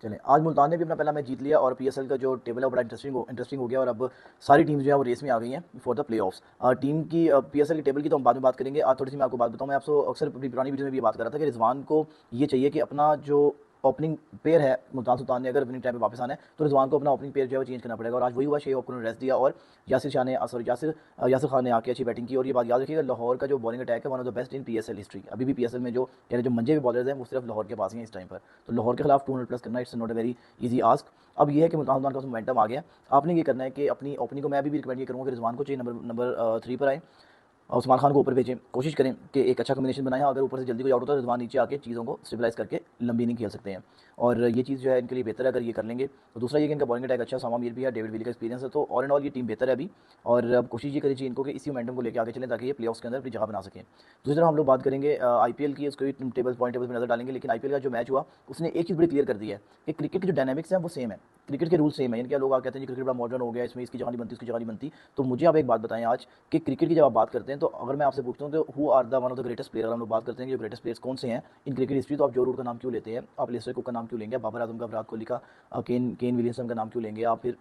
चलें, आज मुल्तान ने भी अपना पहला मैच जीत लिया और पीएसएल का जो टेबल है वो बड़ा इंटरेस्टिंग हो गया और अब सारी टीम्स जो है वो रेस में आ गई हैं फॉर द प्लेऑफ्स। टीम की पीएसएल के टेबल की तो हम बाद में बात करेंगे। आज थोड़ी सी मैं आपको बात बताऊं, मैं आपसे अक्सर अपनी पुरानी वीडियो में भी ये बात कर रहा था कि रिजवान को ये चाहिए कि अपना जो ओपनिंग पेयर है मुल्तान सुल्तान ने अगर विनिंग टाइम पे वापस आना है तो रिजवान को अपना ओपनिंग पेयर जो है वो चेंज करना पड़ेगा और आज वही हुआ। शेख अफ्रीदी ने रेस्ट दिया और यासिर शाह ने सॉरी यासिर खान ने आके अच्छी बैटिंग की। और ये बात याद रखिएगा, लाहौर का जो बॉलिंग अटैक है one of the best in PSL history. अभी भी पीएसएल में जो यानी जो मंजे हुए बॉलर्स हैं वो सिर्फ लाहौर के पास ही हैं इस टाइम पर। तो लाहौर के खिलाफ 200 प्लस करना it's not a very easy ask. अब ये है कि मुल्तान का मोमेंटम आ गया। आपने ये करना है कि अपनी ओपनिंग को मैं अभी भी रिकमेंड ये करूँगा कि रिजवान को चाहिए नंबर 3 पर आए और उस्मान खान को ऊपर भेजें। कोशिश करें कि एक अच्छा कॉम्बिनेशन बनाएं। अगर ऊपर से जल्दी कोई आउट होता है तो रिजवान नीचे आके चीज़ों को स्टेबलाइज करके लंबी इनिंग खेल सकते हैं और ये चीज़ जो है इनके लिए बेहतर है अगर ये कर लेंगे। तो दूसरा ये कि इनका बॉलिंग अटैक अच्छा, सामा मीर भी है, डेविड विली का एक्सपीरियंस है। तो ऑल एंड ऑल ये टीम बेहतर है अभी और अब कोशिश ये करिए चाहिए इनको कि इसी मोमेंटम को लेकर आगे चलें ताकि ये प्लेऑफ्स के अंदर अपनी जगह बना सकें। दूसरी तरफ हम लोग बात करेंगे आईपीएल की, उसको भी पॉइंट टेबल में नजर डालेंगे। लेकिन आईपीएल का जो मैच हुआ उसने एक चीज़ बड़ी क्लियर कर दी है कि क्रिकेट के जो डायनामिक्स हैं वो सेम है, क्रिकेट के रूल सेम है। यानी लोग आप कहते हैं कि क्रिकेट बड़ा मॉडर्न हो गया, इसमें इसकी जगह नहीं बनती, उसकी जगह नहीं बनती। तो मुझे आप एक बात बताएं आज कि क्रिकेट की जब आप बात करते हैं तो अगर मैं आपसे पूछता हूँ तो who are the one of the greatest player, हम लोग बात करते हैं कि जो ग्रेटेस्ट प्लेयर्स कौन से हैं इन क्रिकेट हिस्ट्री, तो आप जो रूट का नाम क्यों लेते हैं, आप लेस्टर कुक का नाम क्यों लेंगे, बाबर आजम का, विराट कोहली का, केन विलियमसन का नाम क्यों लेंगे, आप फिर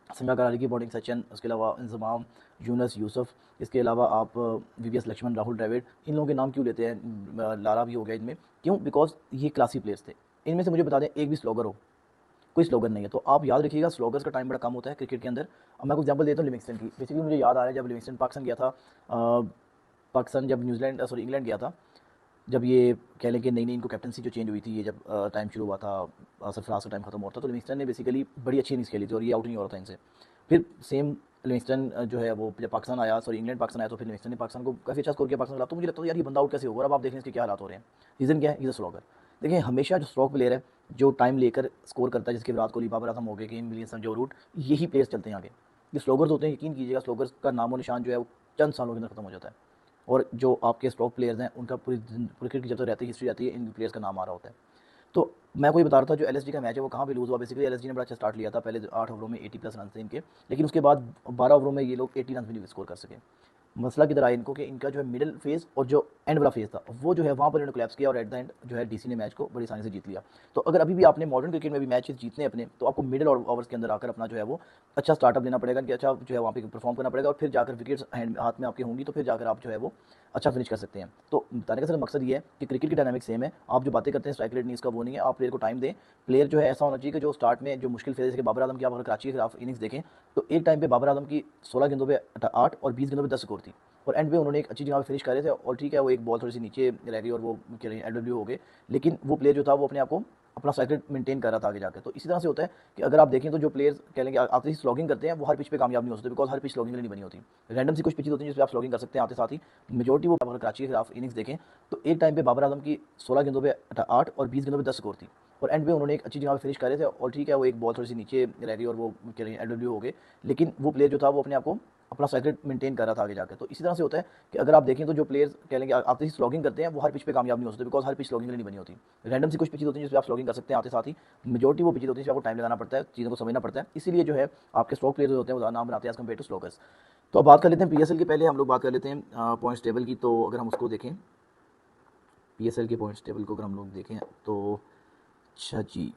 समीर करारी की बॉलिंग, सचिन, उसके अलावा इंजमाम, यूनस, यूसुफ, इसके अलावा आप वीवीएस लक्ष्मण, राहुल द्रविड़, इन लोगों के नाम क्यों लेते हैं, लारा भी हो गया इनमें, क्यों? बिकॉज ये क्लासी प्लेयर्स थे। इनमें से मुझे बता दें एक भी स्लोगर हो? कोई स्लोगन नहीं है। तो आप याद रखिएगा स्लोगर्स का टाइम बड़ा कम होता है क्रिकेट के अंदर। अब मैं आपको एग्जांपल देता हूँ लिविंगस्टन की। बेसिकली मुझे याद आ रहा है जब लिविंगस्टन पाकिस्तान गया था, पाकिस्तान जब इंग्लैंड गया था, जब ये कह लें कि नई इनको कैप्टनसी जो चेंज हुई थी, ये जब टाइम शुरू हुआ था, सरफराज का टाइम खत्म हुआ था, तो लिविंगस्टन ने बेसिकली बड़ी अच्छी इनिंग्स खेली थी और ये आउट नहीं हो रहा था इनसे। फिर सेम लिविंगस्टन जो है वो जब पाकिस्तान आया, इंग्लैंड पाकिस्तान आया, तो फिर लिविंगस्टन ने पाकिस्तान को काफ़ी अच्छा स्कोर किया पाकिस्तान के खिलाफ। तो मुझे लगता है यार ये बंदा आउट कैसे होगा। और अब आप देखें इसके क्या हालात हो रहे हैं। रीज़न क्या है? Is a slogger. देखिए हमेशा जो स्ट्रोक प्लेयर है, जो टाइम लेकर स्कोर करता है, जिसके विराट कोहली, बाबर आजम हो गए, केन विलियमसन, जो रूट, यही प्लेयर्स चलते हैं आगे। ये स्लोगर्स होते हैं, यकीन कीजिएगा स्लोगर्स का नामो निशान जो है वो चंद सालों के अंदर खत्म हो जाता है। और जो आपके स्ट्रोक प्लेयर्स हैं उनका पूरी क्रिकेट की जब तक रहती है, हिस्ट्री रहती है, इन प्लेयर्स का नाम आ रहा होता है। तो मैं कोई बता रहा था जो एलएसजी का मैच है वो कहाँ पे लूज़ हुआ। बेसिकली एलएसजी ने बड़ा अच्छा स्टार्ट लिया था, पहले 8 ओवरों में 80 प्लस रन थे इनके, लेकिन उसके बाद 12 ओवरों में ये लोग 80 रन भी नहीं स्कोर कर सके। मसला किधर आया इनको कि इनका जो है मिडिल फेज़ और जो एंड वाला फेज़ था वो जो है वहाँ पर इन्होंने कोलैप्स किया और एट द एंड जो है डीसी ने मैच को बड़ी आसानी से जीत लिया। तो अगर अभी भी आपने मॉडर्न क्रिकेट में भी मैचेस जीतने अपने, तो आपको मिडिल ओवर्स के अंदर आकर अपना जो है वो अच्छा स्टार्टअप लेना पड़ेगा कि अच्छा जो है वहाँ पे परफॉर्म करना पड़ेगा और फिर जाकर विकेट्स हैंड हाथ में आपके होंगी तो फिर जाकर आप जो है वो अच्छा फिनिश कर सकते हैं। तो बताने का सिर्फ मकसद ये है कि क्रिकेट की डायनामिक सेम है। आप जो बातें करते हैं स्ट्राइक रेट नहीं, इसका वो नहीं है। आप प्लेयर को टाइम दें। प्लेयर जो है ऐसा होना चाहिए कि जो स्टार्ट में जो मुश्किल फेज है, बाबर आजम की आप अगर कराची के खिलाफ इनिंग्स देखें तो एक टाइम पे बाबर आजम की 16 गेंदों पे 8 और 20 गेंदों पे 10 स्कोर थी और एंड पे उन्होंने एक अच्छी जगह पे फिनिश कर रहे थे। और ठीक है वो एक बॉल थोड़ी सी नीचे रह गई और वो एलडब्ल्यू हो गए, लेकिन वो प्लेयर जो था वो अपने आप को अपना साइकिल मेंटेन कर रहा था आगे जाकर। तो इसी तरह से होता है कि अगर आप देखें तो जो प्लेयर्स कह लेंगे आते ही स्लॉगिंग करते हैं वो हर पिच पे कामयाब नहीं हो सकते, बिकॉज हर पिच स्लॉगिंग के लिए नहीं बनी होती। रैंडम सी कुछ पिचेज होती हैं जिसपे आप स्लॉगिंग कर सकते हैं आते साथ ही। मेजोरिटी वो अगर कराची के खिलाफ इनिंग्स देखें तो एक टाइम पे बाबर आजम की 16 गेंदों पे 8 और 20 गेंदों पे 10 स्कोर थी और एंड पे उन्होंने एक अच्छी जगह पे फिनिश कर रहे थे। और ठीक है वो एक बॉल थोड़ी सी नीचे रह गई और वो कह रहे हैं एलडब्ल्यू हो गए, लेकिन वो प्लेयर जो था वो अपने आप को अपना साइकिल मेंटेन कर रहा था आगे जाकर। तो इसी तरह से होता है कि अगर आप देखें तो जो प्लेयर्स कह लेंगे आते ही स्लॉगिंग करते हैं वो हर पिच पे कामयाब नहीं हो सकते, बिकॉज हर पिच स्लॉगिंग के लिए नहीं बनी होती। रैंडम सी कुछ पिचेज होती हैं जिसपे आप स्लॉगिंग कर सकते हैं आते साथ ही। मेजोरिटी वो पिचेज होती हैं जिसपे आपको टाइम लगाना पड़ता है, चीज़ों को समझना पड़ता है। इसीलिए जो है आपके स्ट्रोक प्लेयर्स होते हैं वो नाम बनाते हैं एज कम्पेयर टू स्लोगर्स। तो अब बात कर लेते हैं पीएसएल की। पहले हम लोग बात कर लेते हैं पॉइंट्स टेबल की। तो अगर हम उसको देखें पीएसएल के पॉइंट्स टेबल को अगर हम लोग देखें तो अच्छा जी,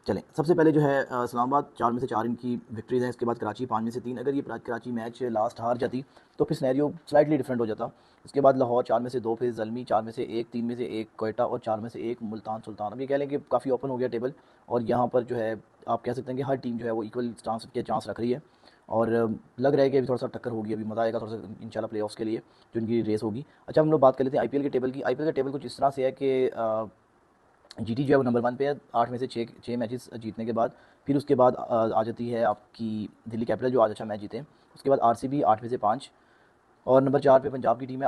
चलें सबसे पहले जो है इस्लामाबाद 4 में से 4 इनकी विक्ट्रीज़ हैं। इसके बाद कराची 5 में से 3। अगर ये कराची मैच लास्ट हार जाती तो फिर सिनेरियो स्लाइटली डिफरेंट हो जाता। इसके बाद लाहौर 4 में से 2, फिर ज़ल्मी 4 में से 1, 3 में से 1 कोयटा और 4 में से 1 मुल्तान सुल्तान। अब ये कह लें कि काफ़ी ओपन हो गया टेबल और यहाँ पर जो है आप कह सकते हैं कि हर टीम जो है वो इक्वल चांस रख रही है और लग रहा है कि अभी थोड़ा सा टक्कर होगी, अभी मज़ा आएगा थोड़ा सा इंशाल्लाह प्लेऑफ्स के लिए जो इनकी रेस होगी। अच्छा हम लोग बात कर लेते हैं आईपीएल के टेबल की। आईपीएल का टेबल कुछ इस तरह से है कि जीटी जो है वो नंबर 1 पे है 8 में से 6 मैचेस जीतने के बाद। फिर उसके बाद आ जाती है आपकी दिल्ली कैपिटल जो आज अच्छा मैच जीते। उसके बाद आरसीबी 8 में से 5 और नंबर 4 पे पंजाब की टीम है।